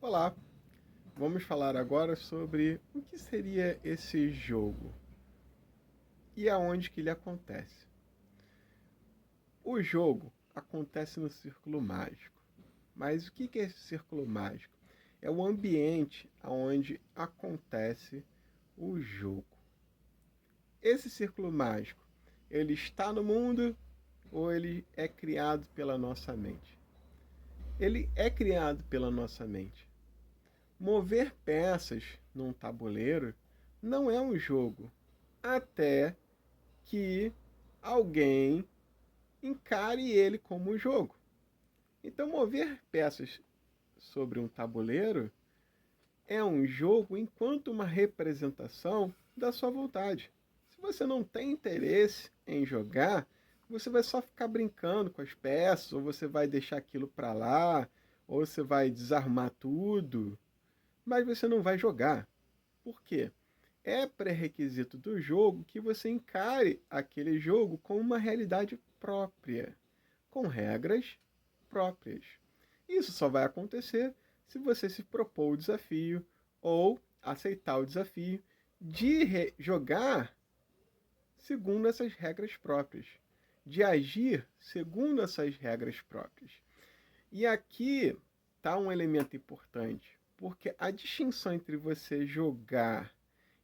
Olá, vamos falar agora sobre o que seria esse jogo e aonde que ele acontece. O jogo acontece no círculo mágico, mas o que é esse círculo mágico? É o ambiente onde acontece o jogo. Esse círculo mágico, ele está no mundo ou ele é criado pela nossa mente? Ele é criado pela nossa mente. Mover peças num tabuleiro não é um jogo, até que alguém encare ele como um jogo. Então, mover peças sobre um tabuleiro é um jogo enquanto uma representação da sua vontade. Se você não tem interesse em jogar, você vai só ficar brincando com as peças, ou você vai deixar aquilo para lá, ou você vai desarmar tudo, mas você não vai jogar. Por quê? É pré-requisito do jogo que você encare aquele jogo com uma realidade própria, com regras próprias. Isso só vai acontecer se você se propor o desafio ou aceitar o desafio de jogar segundo essas regras próprias, de agir segundo essas regras próprias. E aqui está um elemento importante, porque a distinção entre você jogar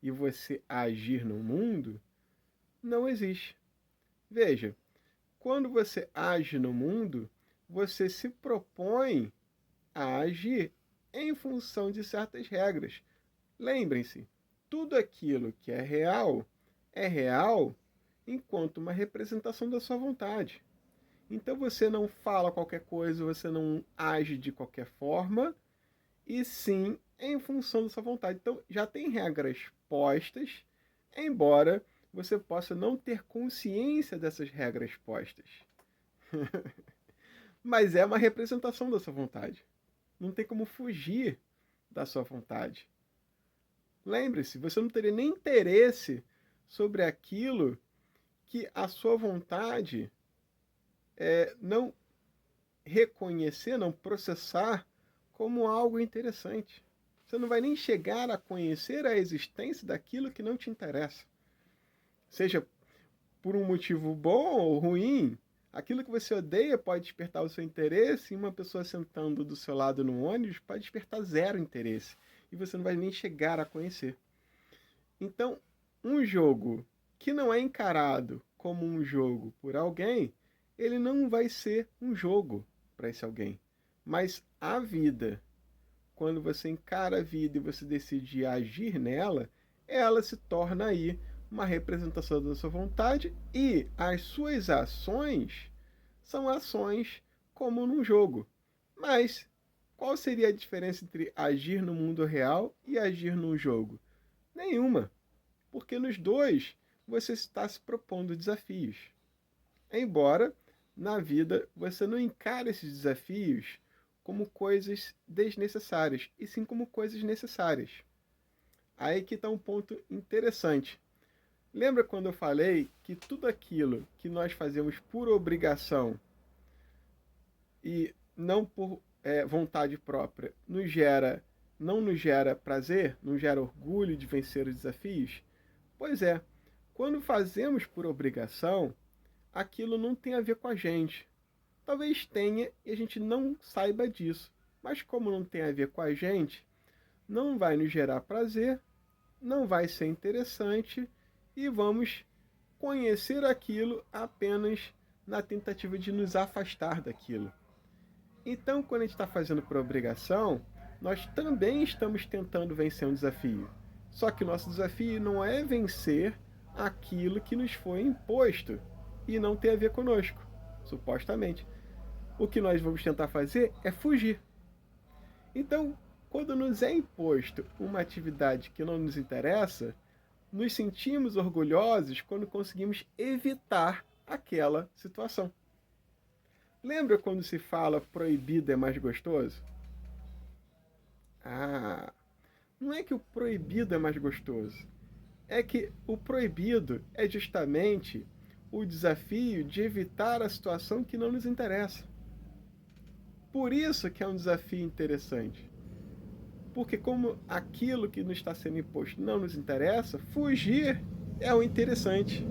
e você agir no mundo não existe. Veja, quando você age no mundo, você se propõe a agir em função de certas regras. Lembrem-se, tudo aquilo que é real enquanto uma representação da sua vontade. Então você não fala qualquer coisa, você não age de qualquer forma, e sim em função da sua vontade. Então já tem regras postas, embora você possa não ter consciência dessas regras postas. Mas é uma representação da sua vontade. Não tem como fugir da sua vontade. Lembre-se, você não teria nem interesse sobre aquilo que a sua vontade não reconhecer, não processar como algo interessante. Você não vai nem chegar a conhecer a existência daquilo que não te interessa. Seja por um motivo bom ou ruim, aquilo que você odeia pode despertar o seu interesse, e uma pessoa sentando do seu lado no ônibus pode despertar zero interesse. E você não vai nem chegar a conhecer. Então, um jogo que não é encarado como um jogo por alguém, ele não vai ser um jogo para esse alguém. Mas a vida, quando você encara a vida e você decide agir nela, ela se torna aí uma representação da sua vontade, e as suas ações são ações como num jogo. Mas qual seria a diferença entre agir no mundo real e agir num jogo? Nenhuma, porque nos dois você está se propondo desafios. Embora na vida você não encare esses desafios como coisas desnecessárias, e sim como coisas necessárias. Aí que está um ponto interessante. Lembra quando eu falei que tudo aquilo que nós fazemos por obrigação e não por vontade própria não nos gera prazer, não gera orgulho de vencer os desafios? Pois é, quando fazemos por obrigação, aquilo não tem a ver com a gente. Talvez tenha e a gente não saiba disso. Mas como não tem a ver com a gente, não vai nos gerar prazer, não vai ser interessante, e vamos conhecer aquilo apenas na tentativa de nos afastar daquilo. Então, quando a gente está fazendo por obrigação, nós também estamos tentando vencer um desafio. Só que o nosso desafio não é vencer aquilo que nos foi imposto e não tem a ver conosco, supostamente. O que nós vamos tentar fazer é fugir. Então, quando nos é imposto uma atividade que não nos interessa, nos sentimos orgulhosos quando conseguimos evitar aquela situação. Lembra quando se fala proibido é mais gostoso? Ah, não é que o proibido é mais gostoso. É que o proibido é justamente o desafio de evitar a situação que não nos interessa. Por isso que é um desafio interessante. Porque como aquilo que nos está sendo imposto não nos interessa, fugir é o interessante.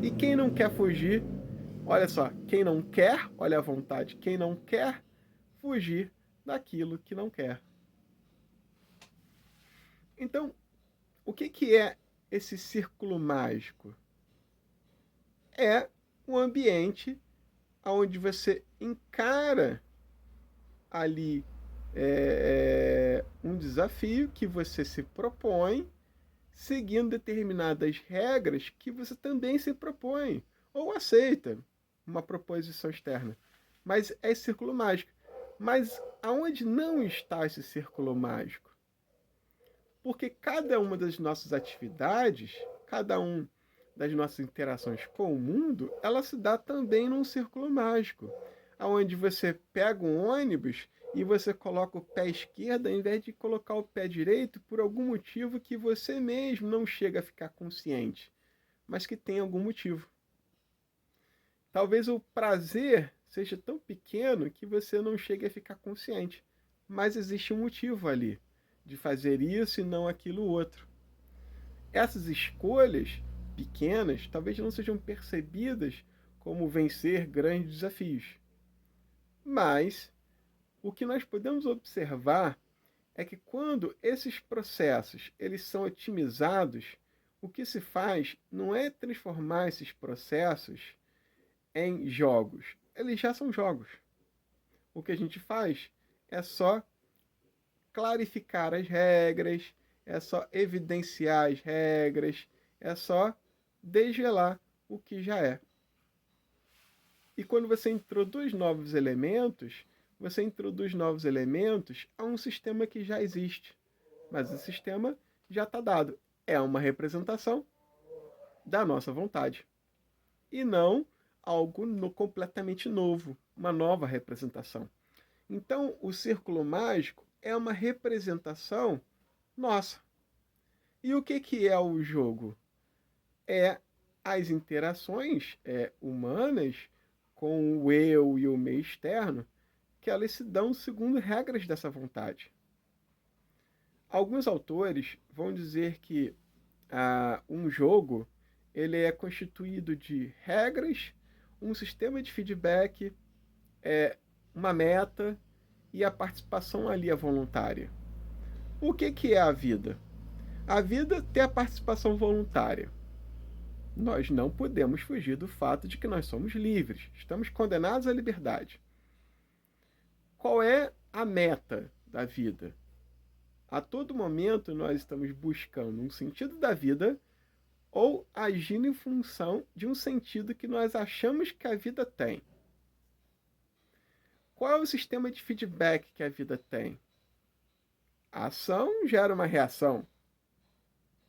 E quem não quer fugir, olha só, quem não quer, olha a vontade, quem não quer fugir daquilo que não quer. Então, o que é esse círculo mágico? É um ambiente onde você encara ali um desafio que você se propõe, seguindo determinadas regras que você também se propõe, ou aceita uma proposição externa. Mas é esse círculo mágico. Mas aonde não está esse círculo mágico? Porque cada uma das nossas atividades, cada um das nossas interações com o mundo, ela se dá também num círculo mágico, onde você pega um ônibus e você coloca o pé esquerdo ao invés de colocar o pé direito por algum motivo que você mesmo não chega a ficar consciente, mas que tem algum motivo. Talvez o prazer seja tão pequeno que você não chegue a ficar consciente, mas existe um motivo ali de fazer isso e não aquilo outro. Essas escolhas pequenas talvez não sejam percebidas como vencer grandes desafios. Mas o que nós podemos observar é que quando esses processos eles são otimizados, o que se faz não é transformar esses processos em jogos. Eles já são jogos. O que a gente faz é só clarificar as regras, é só evidenciar as regras, é só desvelar o que já é. E quando você introduz novos elementos, você introduz novos elementos a um sistema que já existe. Mas o sistema já está dado. É uma representação da nossa vontade. E não algo completamente novo, uma nova representação. Então, o círculo mágico é uma representação nossa. E o que é o jogo? É as interações humanas com o eu e o meio externo, que elas se dão segundo regras dessa vontade. Alguns autores vão dizer que um jogo ele é constituído de regras, um sistema de feedback, uma meta e a participação ali é voluntária. O que é a vida? A vida tem a participação voluntária. Nós não podemos fugir do fato de que nós somos livres, estamos condenados à liberdade. Qual é a meta da vida? A todo momento nós estamos buscando um sentido da vida ou agindo em função de um sentido que nós achamos que a vida tem. Qual é o sistema de feedback que a vida tem? A ação gera uma reação.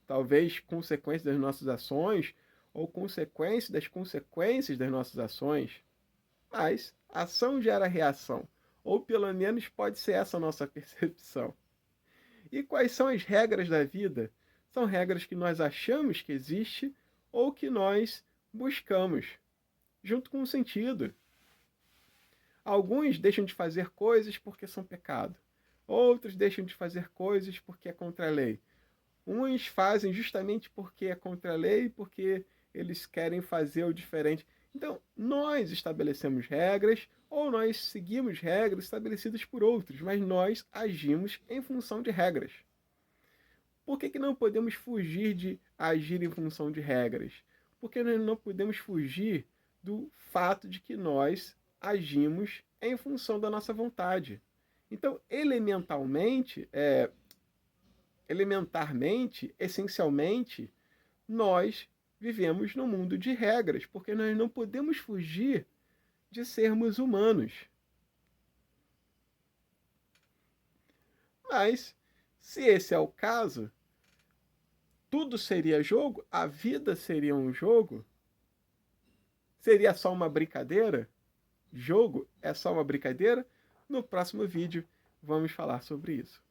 Talvez consequência das nossas ações ou consequência das consequências das nossas ações. Mas ação gera reação. Ou pelo menos pode ser essa a nossa percepção. E quais são as regras da vida? São regras que nós achamos que existe ou que nós buscamos, junto com o sentido. Alguns deixam de fazer coisas porque são pecado. Outros deixam de fazer coisas porque é contra a lei. Uns fazem justamente porque é contra a lei, porque eles querem fazer o diferente. Então, nós estabelecemos regras ou nós seguimos regras estabelecidas por outros, mas nós agimos em função de regras. Por que não podemos fugir de agir em função de regras? Porque nós não podemos fugir do fato de que nós agimos em função da nossa vontade. Então, elementarmente, essencialmente, nós vivemos num mundo de regras, porque nós não podemos fugir de sermos humanos. Mas, se esse é o caso, tudo seria jogo? A vida seria um jogo? Seria só uma brincadeira? Jogo é só uma brincadeira? No próximo vídeo vamos falar sobre isso.